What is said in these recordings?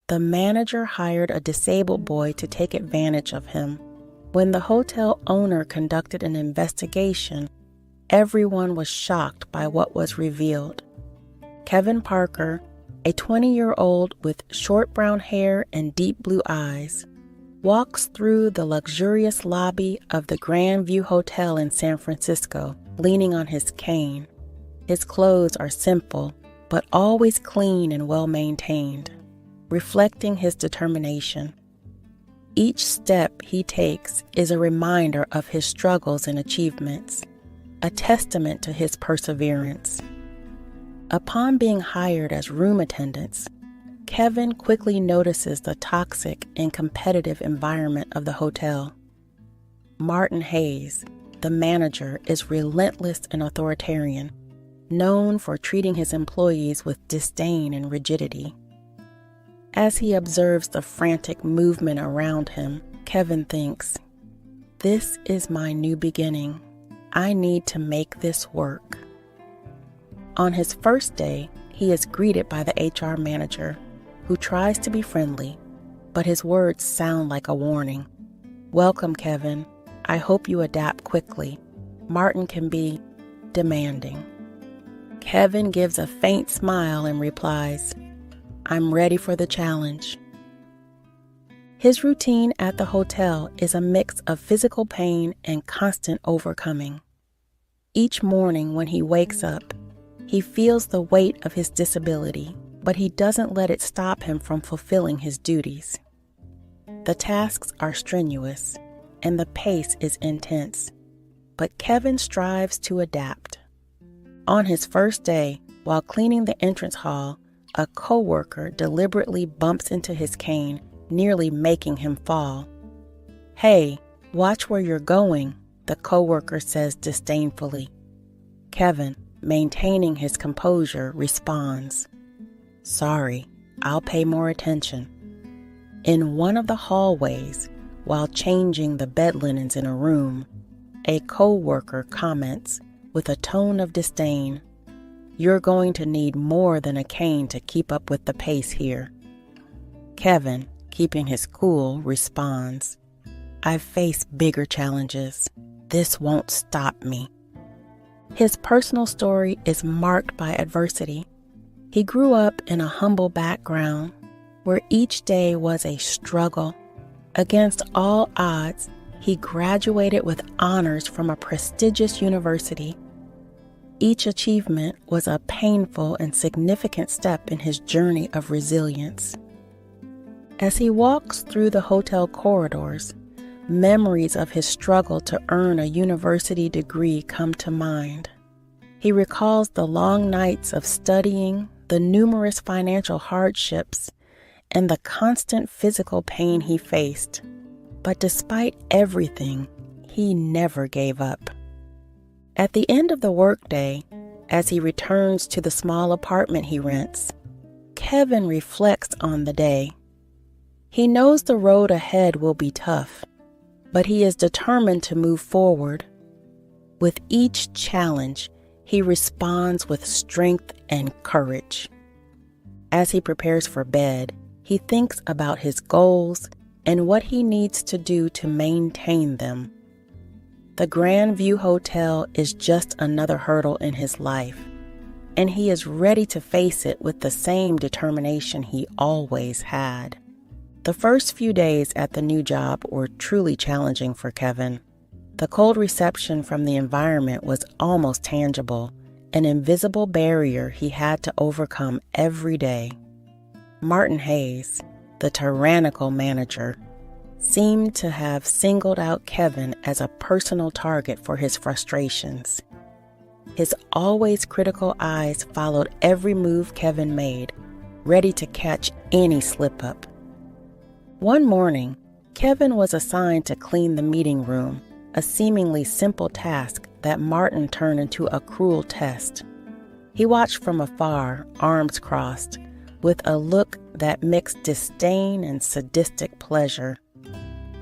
The manager hired a disabled boy to take advantage of him. When the hotel owner conducted an investigation, everyone was shocked by what was revealed. Kevin Parker, a 20-year-old with short brown hair and deep blue eyes, walks through the luxurious lobby of the Grand View Hotel in San Francisco, leaning on his cane. His clothes are simple, but always clean and well-maintained, reflecting his determination. Each step he takes is a reminder of his struggles and achievements, a testament to his perseverance. Upon being hired as room attendants, Kevin quickly notices the toxic and competitive environment of the hotel. Martin Hayes, the manager, is relentless and authoritarian, known for treating his employees with disdain and rigidity. As he observes the frantic movement around him, Kevin thinks, "This is my new beginning. I need to make this work." On his first day, he is greeted by the HR manager, who tries to be friendly, but his words sound like a warning. "Welcome, Kevin. I hope you adapt quickly." Martin can be demanding. Kevin gives a faint smile and replies, "I'm ready for the challenge." His routine at the hotel is a mix of physical pain and constant overcoming. Each morning when he wakes up, he feels the weight of his disability, but he doesn't let it stop him from fulfilling his duties. The tasks are strenuous, and the pace is intense, but Kevin strives to adapt. On his first day, while cleaning the entrance hall, a coworker deliberately bumps into his cane, nearly making him fall. "Hey, watch where you're going," the coworker says disdainfully. Kevin, maintaining his composure, responds, "Sorry, I'll pay more attention." In one of the hallways, while changing the bed linens in a room, a coworker comments with a tone of disdain, "You're going to need more than a cane to keep up with the pace here." Kevin, keeping his cool, responds, "I've faced bigger challenges. This won't stop me." His personal story is marked by adversity. He grew up in a humble background where each day was a struggle. Against all odds, he graduated with honors from a prestigious university. Each achievement was a painful and significant step in his journey of resilience. As he walks through the hotel corridors, memories of his struggle to earn a university degree come to mind. He recalls the long nights of studying, the numerous financial hardships, and the constant physical pain he faced. But despite everything, he never gave up. At the end of the workday, as he returns to the small apartment he rents, Kevin reflects on the day. He knows the road ahead will be tough, but he is determined to move forward. With each challenge, he responds with strength and courage. As he prepares for bed, he thinks about his goals and what he needs to do to maintain them. The Grand View Hotel is just another hurdle in his life, and he is ready to face it with the same determination he always had. The first few days at the new job were truly challenging for Kevin. The cold reception from the environment was almost tangible, an invisible barrier he had to overcome every day. Martin Hayes, the tyrannical manager, seemed to have singled out Kevin as a personal target for his frustrations. His always critical eyes followed every move Kevin made, ready to catch any slip-up. One morning, Kevin was assigned to clean the meeting room, a seemingly simple task that Martin turned into a cruel test. He watched from afar, arms crossed, with a look that mixed disdain and sadistic pleasure.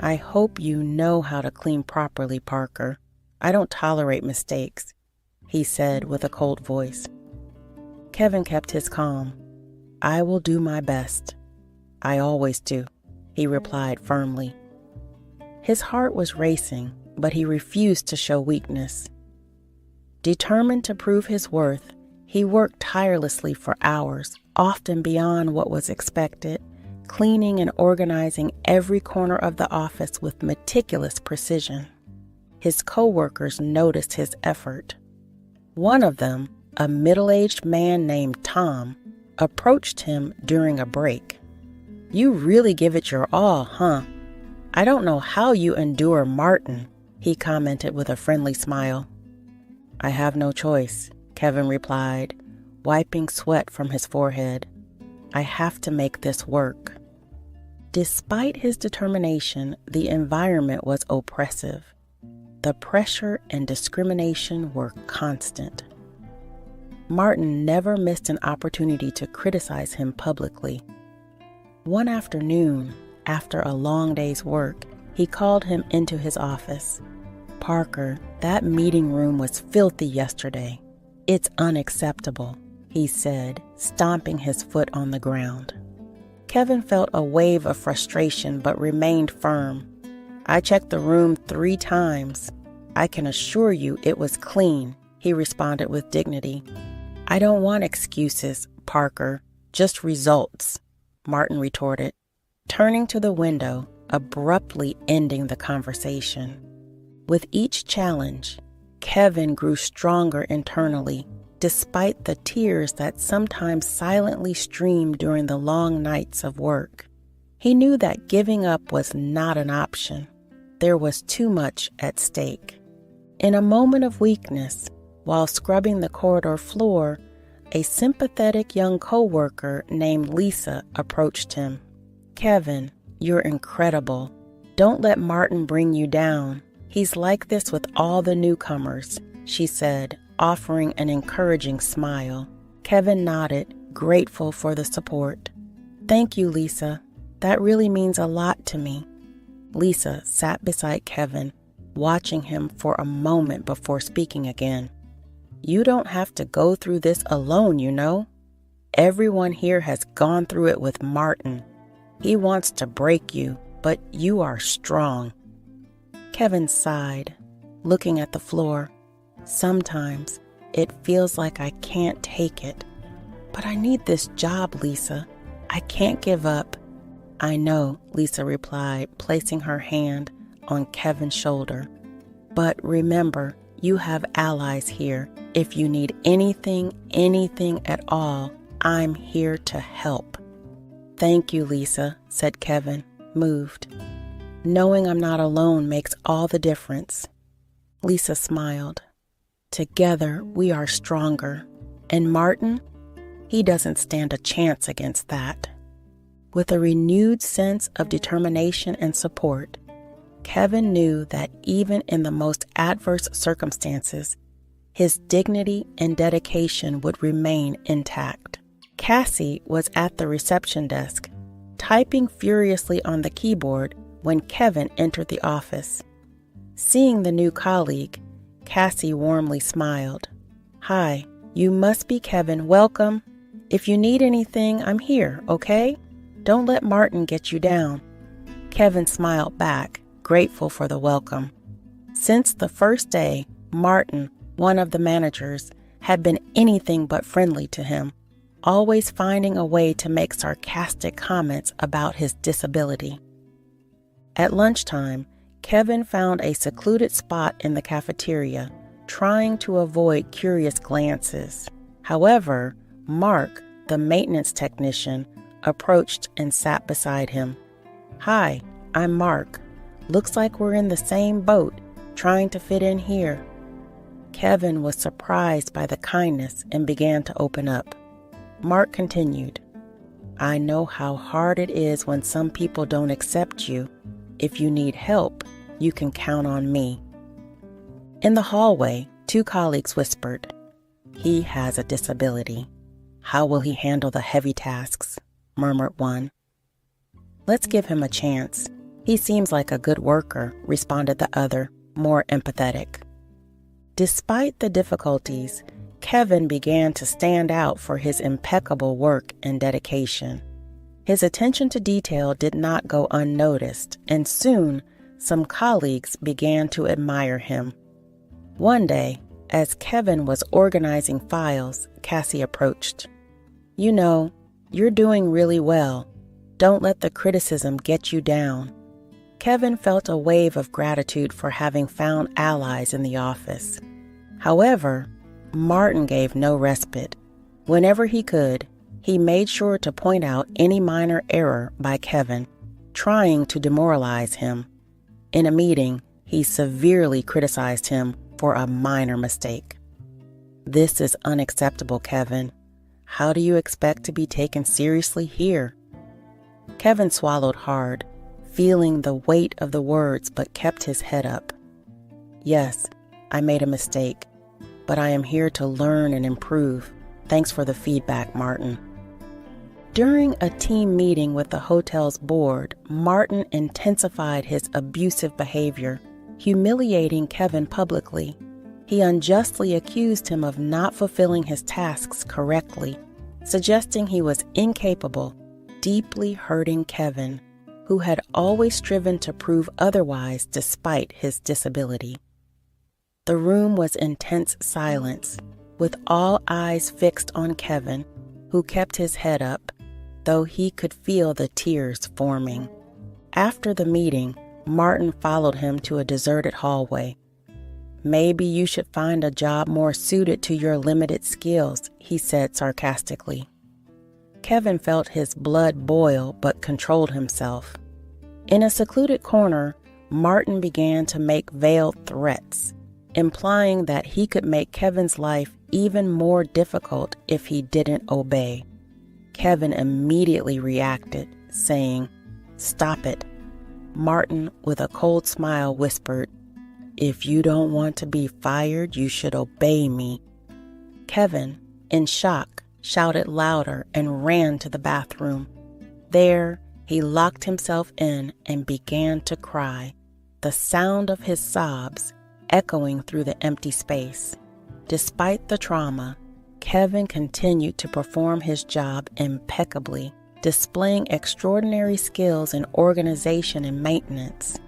"I hope you know how to clean properly, Parker. I don't tolerate mistakes," he said with a cold voice. Kevin kept his calm. "I will do my best." I always do, he replied firmly. His heart was racing, but he refused to show weakness. Determined to prove his worth, he worked tirelessly for hours, often beyond what was expected, cleaning and organizing every corner of the office with meticulous precision. His coworkers noticed his effort. One of them, a middle-aged man named Tom, approached him during a break. You really give it your all, huh? I don't know how you endure Martin, he commented with a friendly smile. I have no choice, Kevin replied, wiping sweat from his forehead. I have to make this work. Despite his determination, the environment was oppressive. The pressure and discrimination were constant. Martin never missed an opportunity to criticize him publicly. One afternoon, after a long day's work, he called him into his office. Parker, that meeting room was filthy yesterday. It's unacceptable, he said, stomping his foot on the ground. Kevin felt a wave of frustration but remained firm. I checked the room 3 times. I can assure you it was clean, he responded with dignity. I don't want excuses, Parker, just results, Martin retorted, turning to the window, abruptly ending the conversation. With each challenge, Kevin grew stronger internally, despite the tears that sometimes silently streamed during the long nights of work. He knew that giving up was not an option. There was too much at stake. In a moment of weakness, while scrubbing the corridor floor, a sympathetic young coworker named Lisa approached him. Kevin, you're incredible. Don't let Martin bring you down. He's like this with all the newcomers, she said, offering an encouraging smile. Kevin nodded, grateful for the support. Thank you, Lisa. That really means a lot to me. Lisa sat beside Kevin, watching him for a moment before speaking again. You don't have to go through this alone, you know. Everyone here has gone through it with Martin. He wants to break you, but you are strong. Kevin sighed, looking at the floor. Sometimes it feels like I can't take it. But I need this job, Lisa. I can't give up. I know, Lisa replied, placing her hand on Kevin's shoulder. But remember, you have allies here. If you need anything at all, I'm here to help. Thank you, Lisa, said Kevin, moved. Knowing I'm not alone makes all the difference. Lisa smiled. Together, we are stronger. And Martin, he doesn't stand a chance against that. With a renewed sense of determination and support, Kevin knew that even in the most adverse circumstances, his dignity and dedication would remain intact. Cassie was at the reception desk, typing furiously on the keyboard when Kevin entered the office. Seeing the new colleague, Cassie warmly smiled. Hi, you must be Kevin. Welcome. If you need anything, I'm here, okay? Don't let Martin get you down. Kevin smiled back, grateful for the welcome. Since the first day, Martin, one of the managers, had been anything but friendly to him, always finding a way to make sarcastic comments about his disability. At lunchtime, Kevin found a secluded spot in the cafeteria, trying to avoid curious glances. However, Mark, the maintenance technician, approached and sat beside him. Hi, I'm Mark. Looks like we're in the same boat, trying to fit in here. Kevin was surprised by the kindness and began to open up. Mark continued, I know how hard it is when some people don't accept you. If you need help, you can count on me. In the hallway, 2 colleagues whispered, He has a disability. How will he handle the heavy tasks? Murmured one. Let's give him a chance. He seems like a good worker, responded the other, more empathetic. Despite the difficulties, Kevin began to stand out for his impeccable work and dedication. His attention to detail did not go unnoticed, and soon some colleagues began to admire him. One day, as Kevin was organizing files, Cassie approached. "You know, you're doing really well. Don't let the criticism get you down." Kevin felt a wave of gratitude for having found allies in the office. However, Martin gave no respite. Whenever he could, he made sure to point out any minor error by Kevin, trying to demoralize him. In a meeting, he severely criticized him for a minor mistake. "This is unacceptable, Kevin. How do you expect to be taken seriously here?" Kevin swallowed hard, feeling the weight of the words, but kept his head up. "Yes, I made a mistake, but I am here to learn and improve. Thanks for the feedback, Martin." During a team meeting with the hotel's board, Martin intensified his abusive behavior, humiliating Kevin publicly. He unjustly accused him of not fulfilling his tasks correctly, suggesting he was incapable, deeply hurting Kevin, who had always striven to prove otherwise despite his disability. The room was in tense silence, with all eyes fixed on Kevin, who kept his head up, though he could feel the tears forming. After the meeting, Martin followed him to a deserted hallway. "Maybe you should find a job more suited to your limited skills," he said sarcastically. Kevin felt his blood boil but controlled himself. In a secluded corner, Martin began to make veiled threats, implying that he could make Kevin's life even more difficult if he didn't obey. Kevin immediately reacted, saying, "Stop it." Martin, with a cold smile, whispered, "If you don't want to be fired, you should obey me." Kevin, in shock, shouted louder and ran to the bathroom. There, he locked himself in and began to cry, the sound of his sobs echoing through the empty space. Despite the trauma, Kevin continued to perform his job impeccably, displaying extraordinary skills in organization and maintenance.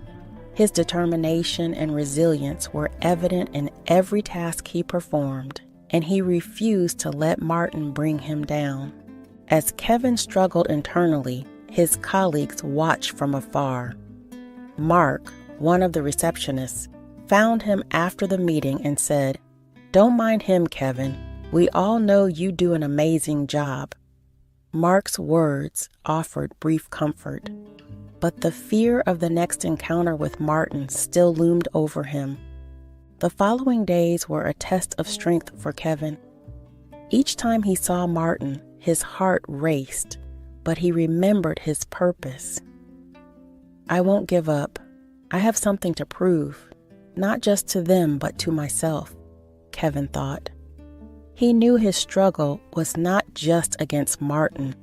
His determination and resilience were evident in every task he performed, and he refused to let Martin bring him down. As Kevin struggled internally, his colleagues watched from afar. Mark, one of the receptionists, found him after the meeting and said, "Don't mind him, Kevin. We all know you do an amazing job." Mark's words offered brief comfort, but the fear of the next encounter with Martin still loomed over him. The following days were a test of strength for Kevin. Each time he saw Martin, his heart raced, but he remembered his purpose. "I won't give up. I have something to prove, not just to them, but to myself," Kevin thought. He knew his struggle was not just against Martin,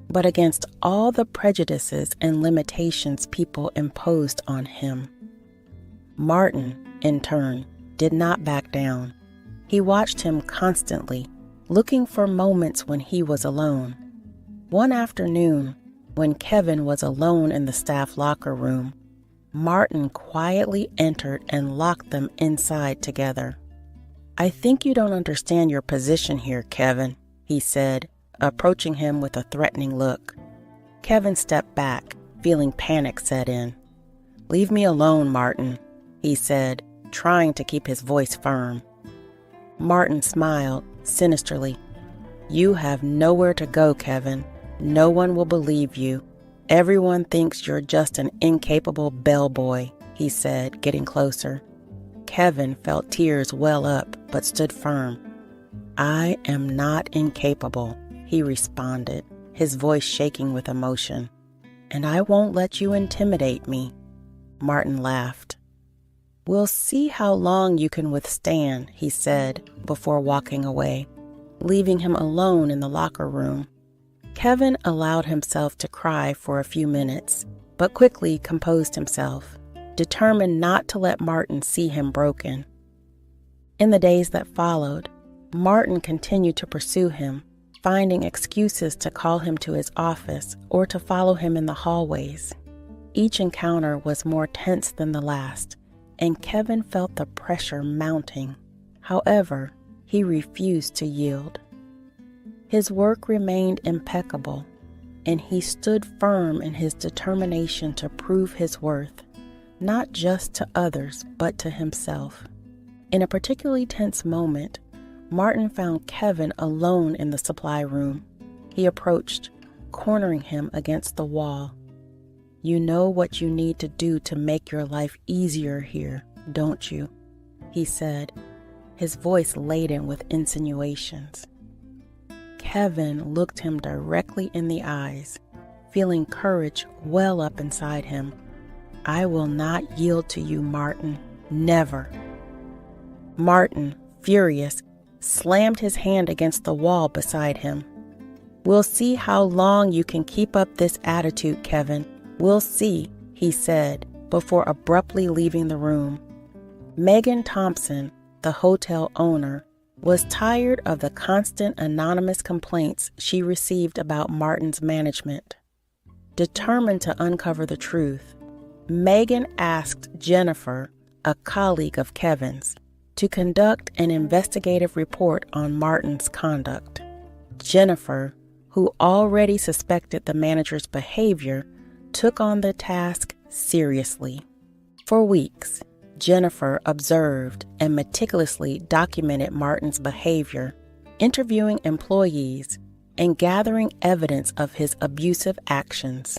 but against all the prejudices and limitations people imposed on him. Martin, in turn, did not back down. He watched him constantly, looking for moments when he was alone. One afternoon, when Kevin was alone in the staff locker room, Martin quietly entered and locked them inside together. "I think you don't understand your position here, Kevin," he said, approaching him with a threatening look. Kevin stepped back, feeling panic set in. "Leave me alone, Martin," he said, trying to keep his voice firm. Martin smiled sinisterly. "You have nowhere to go, Kevin. No one will believe you. Everyone thinks you're just an incapable bellboy," he said, getting closer. Kevin felt tears well up, but stood firm. "I am not incapable," he responded, his voice shaking with emotion. "And I won't let you intimidate me." Martin laughed. "We'll see how long you can withstand," he said, before walking away, leaving him alone in the locker room. Kevin allowed himself to cry for a few minutes, but quickly composed himself, determined not to let Martin see him broken. In the days that followed, Martin continued to pursue him, finding excuses to call him to his office or to follow him in the hallways. Each encounter was more tense than the last, and Kevin felt the pressure mounting. However, he refused to yield. His work remained impeccable, and he stood firm in his determination to prove his worth, not just to others, but to himself. In a particularly tense moment, Martin found Kevin alone in the supply room. He approached, cornering him against the wall. "You know what you need to do to make your life easier here, don't you?" he said, his voice laden with insinuations. Kevin looked him directly in the eyes, feeling courage well up inside him. "I will not yield to you, Martin. Never." Martin, furious, slammed his hand against the wall beside him. "We'll see how long you can keep up this attitude, Kevin. We'll see," he said, before abruptly leaving the room. Megan Thompson, the hotel owner, was tired of the constant anonymous complaints she received about Martin's management. Determined to uncover the truth, Megan asked Jennifer, a colleague of Kevin's, to conduct an investigative report on Martin's conduct. Jennifer, who already suspected the manager's behavior, took on the task seriously. For weeks, Jennifer observed and meticulously documented Martin's behavior, interviewing employees and gathering evidence of his abusive actions.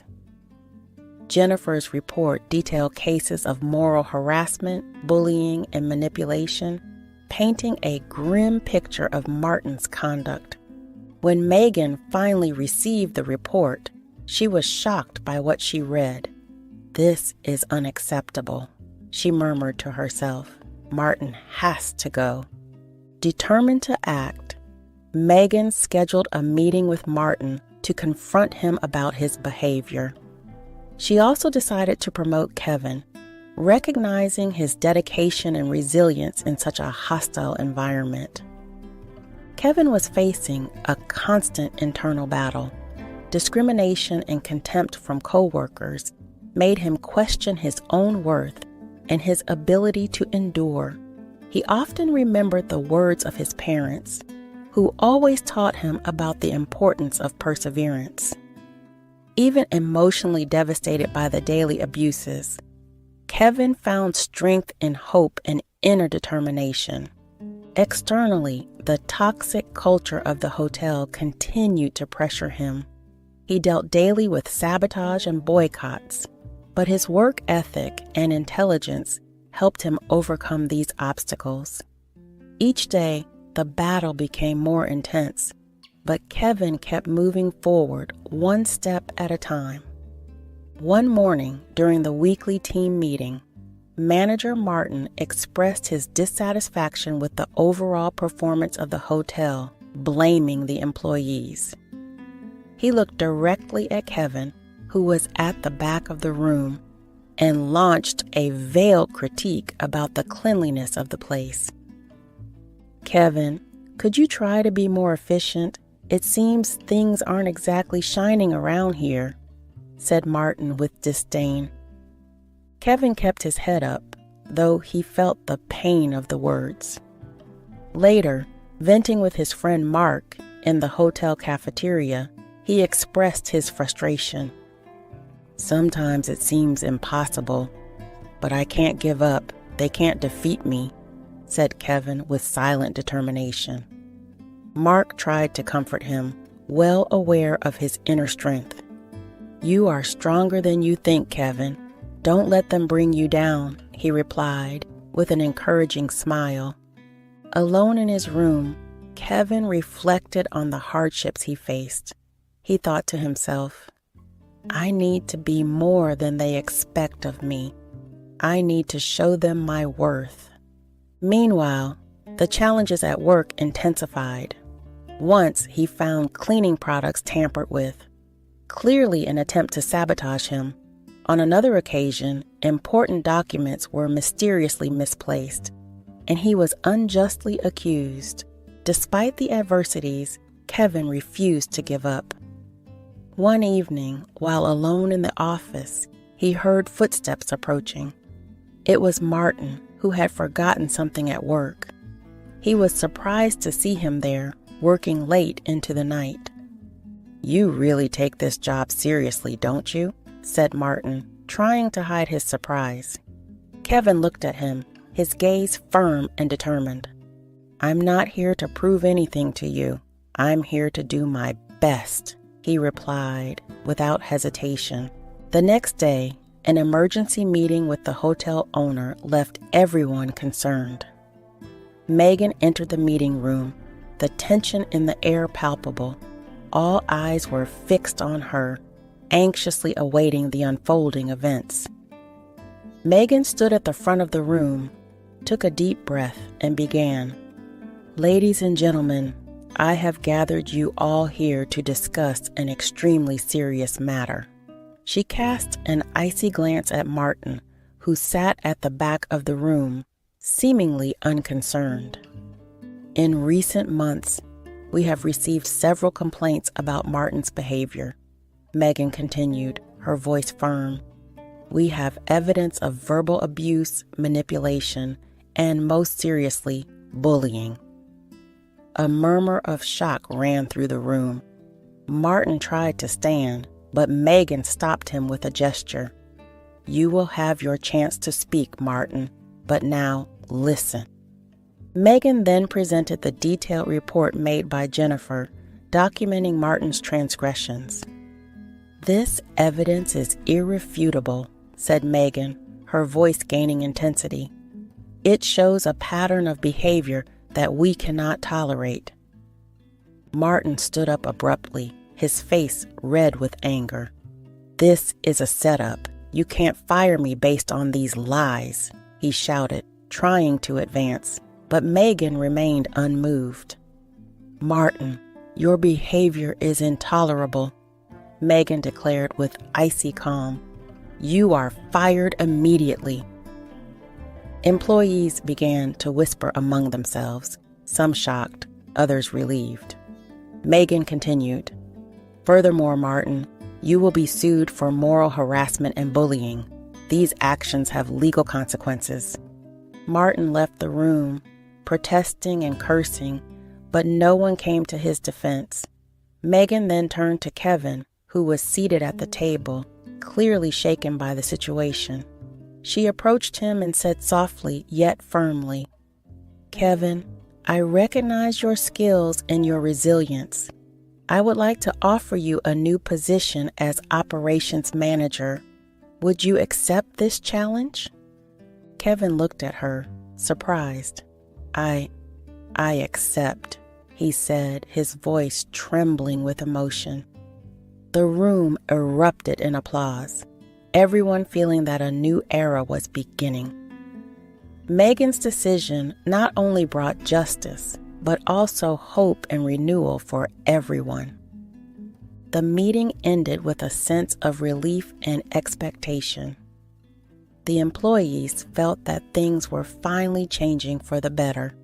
Jennifer's report detailed cases of moral harassment, bullying, and manipulation, painting a grim picture of Martin's conduct. When Megan finally received the report, she was shocked by what she read. "This is unacceptable," she murmured to herself. "Martin has to go." Determined to act, Megan scheduled a meeting with Martin to confront him about his behavior. She also decided to promote Kevin, recognizing his dedication and resilience in such a hostile environment. Kevin was facing a constant internal battle. Discrimination and contempt from coworkers made him question his own worth and his ability to endure. He often remembered the words of his parents, who always taught him about the importance of perseverance. Even emotionally devastated by the daily abuses, Kevin found strength and hope and inner determination. Externally, the toxic culture of the hotel continued to pressure him. He dealt daily with sabotage and boycotts, but his work ethic and intelligence helped him overcome these obstacles. Each day, the battle became more intense, but Kevin kept moving forward one step at a time. One morning during the weekly team meeting, Manager Martin expressed his dissatisfaction with the overall performance of the hotel, blaming the employees. He looked directly at Kevin, who was at the back of the room, and launched a veiled critique about the cleanliness of the place. "Kevin, could you try to be more efficient? It seems things aren't exactly shining around here," said Martin with disdain. Kevin kept his head up, though he felt the pain of the words. Later, venting with his friend Mark in the hotel cafeteria, he expressed his frustration. "Sometimes it seems impossible, but I can't give up. They can't defeat me," said Kevin with silent determination. Mark tried to comfort him, well aware of his inner strength. "You are stronger than you think, Kevin. Don't let them bring you down," he replied with an encouraging smile. Alone in his room, Kevin reflected on the hardships he faced. He thought to himself, "I need to be more than they expect of me. I need to show them my worth." Meanwhile, the challenges at work intensified. Once he found cleaning products tampered with, clearly an attempt to sabotage him. On another occasion, important documents were mysteriously misplaced, and he was unjustly accused. Despite the adversities, Kevin refused to give up. One evening, while alone in the office, he heard footsteps approaching. It was Martin, who had forgotten something at work. He was surprised to see him there, working late into the night. "You really take this job seriously, don't you?" said Martin, trying to hide his surprise. Kevin looked at him, his gaze firm and determined. "I'm not here to prove anything to you. I'm here to do my best," he replied without hesitation. The next day, an emergency meeting with the hotel owner left everyone concerned. Megan entered the meeting room, the tension in the air palpable. All eyes were fixed on her, anxiously awaiting the unfolding events. Megan stood at the front of the room, took a deep breath, and began, "Ladies and gentlemen, I have gathered you all here to discuss an extremely serious matter." She cast an icy glance at Martin, who sat at the back of the room, seemingly unconcerned. "In recent months, we have received several complaints about Martin's behavior," Megan continued, her voice firm. "We have evidence of verbal abuse, manipulation, and most seriously, bullying." A murmur of shock ran through the room. Martin tried to stand, but Megan stopped him with a gesture. "You will have your chance to speak, Martin, but now listen." Megan then presented the detailed report made by Jennifer, documenting Martin's transgressions. "This evidence is irrefutable," said Megan, her voice gaining intensity. "It shows a pattern of behavior that we cannot tolerate." Martin stood up abruptly, his face red with anger. "This is a setup. You can't fire me based on these lies," he shouted, trying to advance, but Megan remained unmoved. "Martin, your behavior is intolerable," Megan declared with icy calm. "You are fired immediately." Employees began to whisper among themselves, some shocked, others relieved. Megan continued, "Furthermore, Martin, you will be sued for moral harassment and bullying. These actions have legal consequences." Martin left the room, protesting and cursing, but no one came to his defense. Megan then turned to Kevin, who was seated at the table, clearly shaken by the situation. She approached him and said softly yet firmly, "Kevin, I recognize your skills and your resilience. I would like to offer you a new position as operations manager. Would you accept this challenge?" Kevin looked at her, surprised. I accept," he said, his voice trembling with emotion. The room erupted in applause, everyone feeling that a new era was beginning. Megan's decision not only brought justice, but also hope and renewal for everyone. The meeting ended with a sense of relief and expectation. The employees felt that things were finally changing for the better.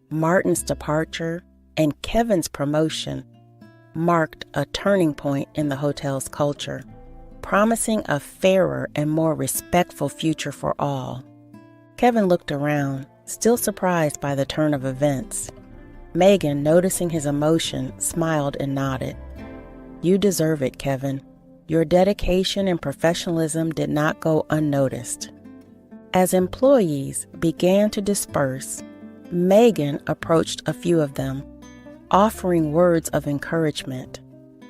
Martin's departure and Kevin's promotion marked a turning point in the hotel's culture, promising a fairer and more respectful future for all. Kevin looked around, still surprised by the turn of events. Megan, noticing his emotion, smiled and nodded. "You deserve it, Kevin. Your dedication and professionalism did not go unnoticed." As employees began to disperse, Megan approached a few of them, offering words of encouragement.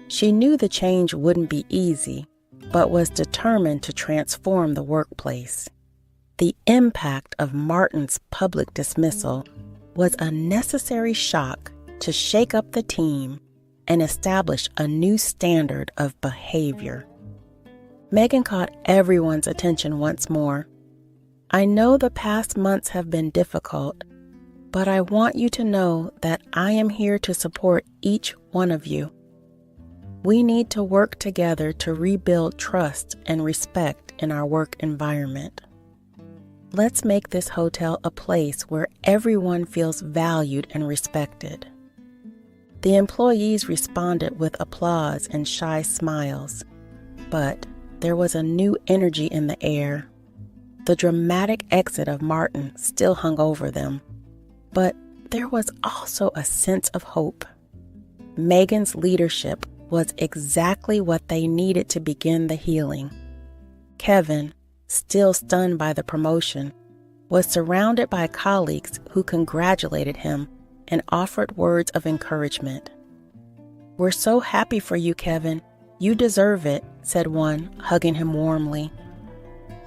She knew the change wouldn't be easy, but was determined to transform the workplace. The impact of Martin's public dismissal was a necessary shock to shake up the team and establish a new standard of behavior. Megan caught everyone's attention once more. "I know the past months have been difficult, but I want you to know that I am here to support each one of you. We need to work together to rebuild trust and respect in our work environment. Let's make this hotel a place where everyone feels valued and respected." The employees responded with applause and shy smiles, but there was a new energy in the air. The dramatic exit of Martin still hung over them, but there was also a sense of hope. Megan's leadership was exactly what they needed to begin the healing. Kevin, still stunned by the promotion, was surrounded by colleagues who congratulated him and offered words of encouragement. "We're so happy for you, Kevin. You deserve it," said one, hugging him warmly.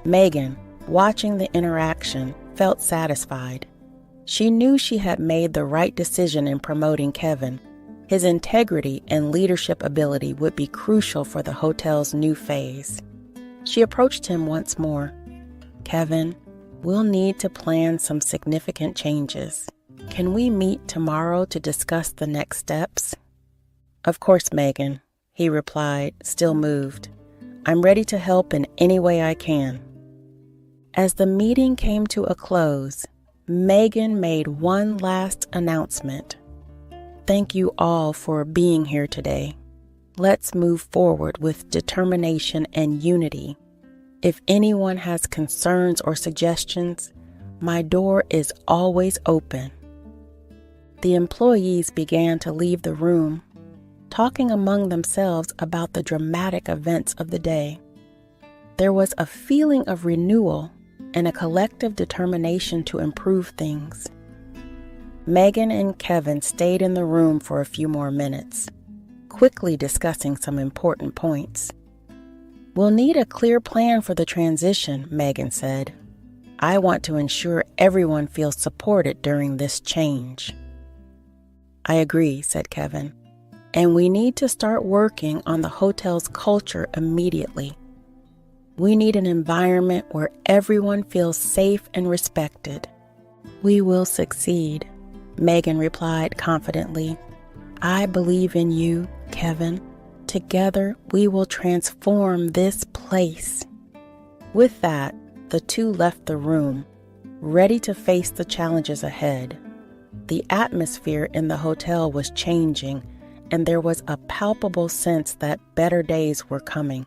Megan, watching the interaction, felt satisfied. She knew she had made the right decision in promoting Kevin. His integrity and leadership ability would be crucial for the hotel's new phase. She approached him once more. "Kevin, we'll need to plan some significant changes. Can we meet tomorrow to discuss the next steps?" "Of course, Megan," he replied, still moved. "I'm ready to help in any way I can." As the meeting came to a close, Megan made one last announcement. "Thank you all for being here today. Let's move forward with determination and unity. If anyone has concerns or suggestions, my door is always open." The employees began to leave the room, talking among themselves about the dramatic events of the day. There was a feeling of renewal and a collective determination to improve things. Megan and Kevin stayed in the room for a few more minutes, quickly discussing some important points. "We'll need a clear plan for the transition," Megan said. "I want to ensure everyone feels supported during this change." "I agree," said Kevin. "And we need to start working on the hotel's culture immediately. We need an environment where everyone feels safe and respected." "We will succeed," Megan replied confidently. "I believe in you, Kevin. Together, we will transform this place." With that, the two left the room, ready to face the challenges ahead. The atmosphere in the hotel was changing, and there was a palpable sense that better days were coming.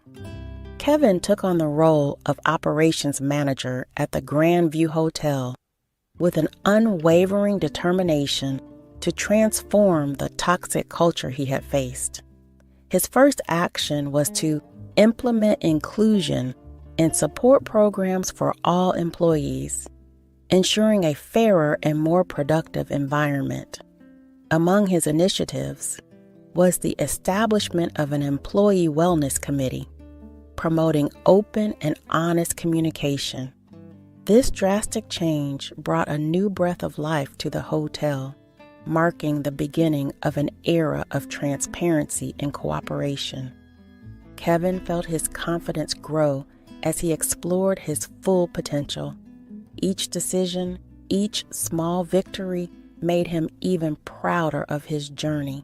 Kevin took on the role of operations manager at the Grand View Hotel with an unwavering determination to transform the toxic culture he had faced. His first action was to implement inclusion and support programs for all employees, ensuring a fairer and more productive environment. Among his initiatives was the establishment of an employee wellness committee, promoting open and honest communication. This drastic change brought a new breath of life to the hotel, marking the beginning of an era of transparency and cooperation. Kevin felt his confidence grow as he explored his full potential. Each decision, each small victory made him even prouder of his journey.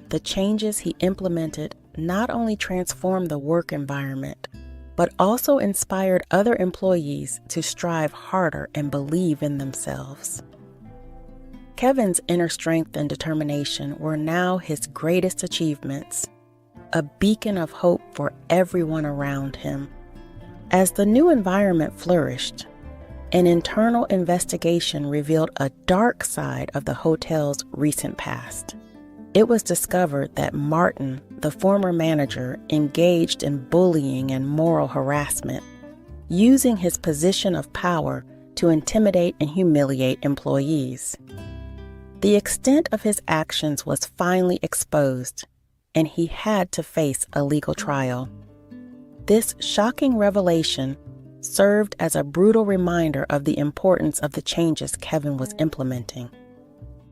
The changes he implemented not only transformed the work environment, but also inspired other employees to strive harder and believe in themselves. Kevin's inner strength and determination were now his greatest achievements, a beacon of hope for everyone around him. As the new environment flourished, an internal investigation revealed a dark side of the hotel's recent past. It was discovered that Martin, the former manager, engaged in bullying and moral harassment, using his position of power to intimidate and humiliate employees. The extent of his actions was finally exposed, and he had to face a legal trial. This shocking revelation served as a brutal reminder of the importance of the changes Kevin was implementing.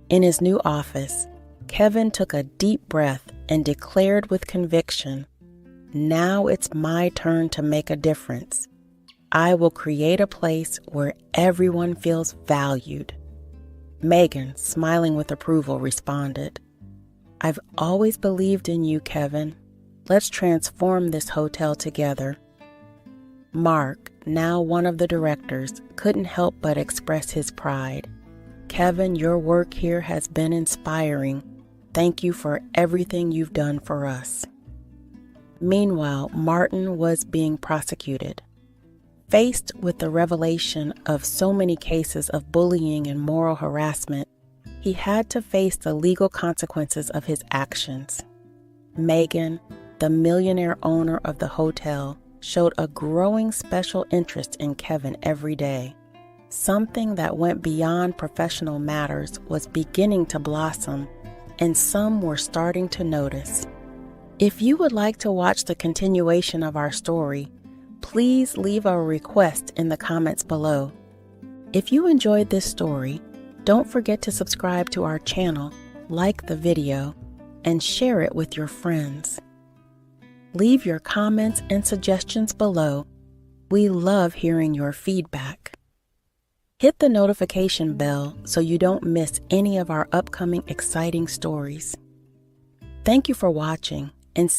In his new office, Kevin took a deep breath and declared with conviction, "Now it's my turn to make a difference. I will create a place where everyone feels valued." Megan, smiling with approval, responded, "I've always believed in you, Kevin. Let's transform this hotel together." Mark, now one of the directors, couldn't help but express his pride. "Kevin, your work here has been inspiring. thank you for everything you've done for us." Meanwhile, Martin was being prosecuted. Faced with the revelation of so many cases of bullying and moral harassment, he had to face the legal consequences of his actions. Megan, the millionaire owner of the hotel, showed a growing special interest in Kevin every day. Something that went beyond professional matters was beginning to blossom, and some were starting to notice. If you would like to watch the continuation of our story, please leave a request in the comments below. If you enjoyed this story, don't forget to subscribe to our channel, like the video, and share it with your friends. Leave your comments and suggestions below. We love hearing your feedback. Hit the notification bell so you don't miss any of our upcoming exciting stories. Thank you for watching.